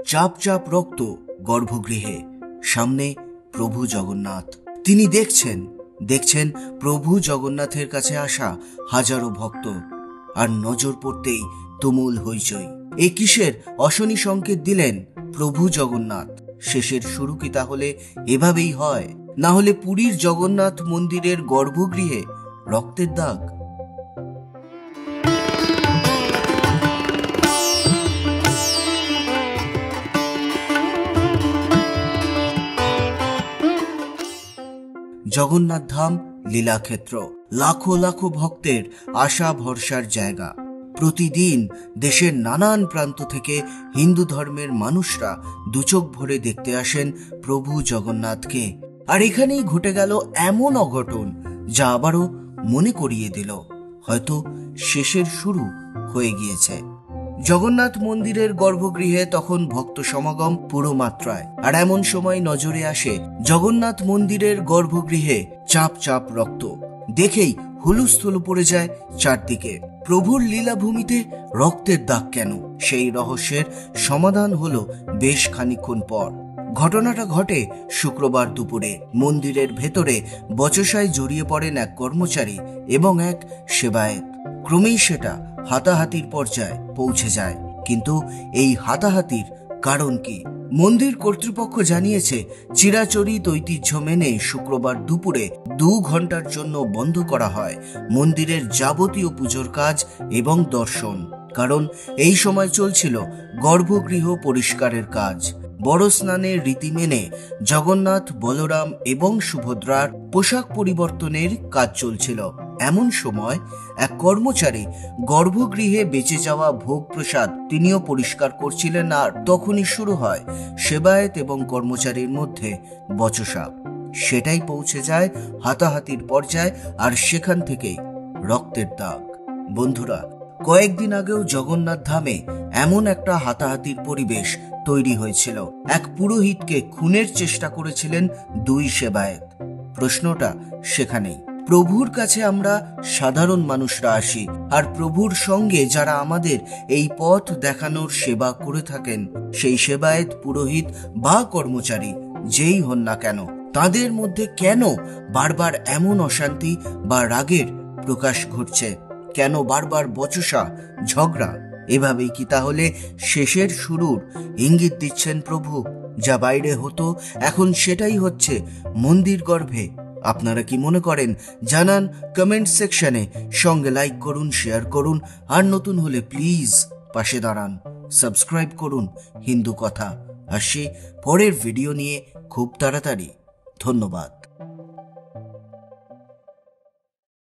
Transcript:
চাপ চাপ রক্ত গর্ভগৃহে, সামনে প্রভু জগন্নাথ। তিনি দেখছেন প্রভু জগন্নাথের কাছে আসা হাজারো ভক্ত, আর নজর পড়তেই তুমুল হইচই। এ কিসের অশনি সংকেত দিলেন প্রভু জগন্নাথ? শেষের শুরু কি তাহলে এভাবেই হয়? না হলে পুরীর জগন্নাথ মন্দিরের গর্ভগৃহে রক্তের দাগ? জগন্নাথ ধাম লীলাক্ষেত্র, লাখো লাখো ভক্তের আশা ভরসার জায়গা। প্রতিদিন দেশের নানান প্রান্ত থেকে হিন্দু ধর্মের মানুষরা দুচোখ ভরে দেখতে আসেন প্রভু জগন্নাথকে। আর এখানেই ঘটে গেল এমন অঘটন যা আবারও মনে করিয়ে দিল হয়তো শেষের শুরু হয়ে গিয়েছে। জগন্নাথ মন্দিরের গর্ভগৃহে তখন ভক্ত সমাগম পুরো মাত্রায়। আর এমন সময় নজরে আসে জগন্নাথ মন্দিরের গর্ভগৃহে চাপ চাপ রক্ত। দেখেই হুলুস্থুলু পড়ে যায় চারদিকে। প্রভুর লীলাভূমিতে রক্তের দাগ কেন? সেই রহস্যের সমাধান হলো বেশ খানিকক্ষণ পর। ঘটনাটা ঘটে শুক্রবার দুপুরে। মন্দিরের ভেতরে বচসায় জড়িয়ে পড়েন এক কর্মচারী এবং এক সেবায়েত। ক্রমেই সেটা হাতাহাতির পর্যায়ে পৌঁছে যায়। কিন্তু এই হাতাহাতির কারণ কি? মন্দির কর্তৃপক্ষ জানিয়েছে, চিরাচরিত ঐতিহ্য মেনে শুক্রবার দুপুরে 2 ঘন্টার জন্য বন্ধ করা হয় মন্দিরের যাবতীয় পুজোর কাজ এবং দর্শন। কারণ এই সময় চলছিল গর্ভগৃহ পরিষ্কারের কাজ। বড় স্নানের রীতি মেনে জগন্নাথ, বলরাম এবং সুভদ্রার পোশাক পরিবর্তনের কাজ চলছিল। এমন সময় এক কর্মচারী গর্ভগৃহে বেঁচে যাওয়া ভোগ প্রসাদ তিনিও পরিষ্কার করছিলেন। আর তখনই শুরু হয় সেবায়েত এবং কর্মচারীর মধ্যে বচসা। সেটাই পৌঁছে যায় হাতাহাতির পর্যায়ে, আর সেখান থেকেই রক্তের দাগ। বন্ধুরা, কয়েকদিন আগেও জগন্নাথ ধামে এমন একটা হাতাহাতির পরিবেশ তৈরি হয়েছিল। এক পুরোহিতকে খুনের চেষ্টা করেছিলেন 2 সেবায়েত। প্রশ্নটা সেখানেই। প্রভুর কাছে আমরা সাধারণ মানুষরা আসি, আর প্রভুর সঙ্গে যারা আমাদের এই পথ দেখানোর সেবা করে থাকেন, সেই সেবায়েত, পুরোহিত বা কর্মচারী যেই হন না কেন, তাদের মধ্যে কেন বারবার এমন অশান্তি বা রাগের প্রকাশ ঘটছে? কেন বারবার বচসা, ঝগড়া? এভাবেই কি তাহলে শেষের শুরুর ইঙ্গিত দিচ্ছেন প্রভু? যা বাইরে হতো এখন সেটাই হচ্ছে মন্দির গর্ভে। আপনারা কি মনে করেন? জানান কমেন্ট সেকশনে। সঙ্গে লাইক করুন, শেয়ার করুন, আর নতুন হলে প্লিজ পাশে দাঁড়ান, সাবস্ক্রাইব করুন হিন্দু কথা। আসি পরের ভিডিও নিয়ে খুব তাড়াতাড়ি। ধন্যবাদ।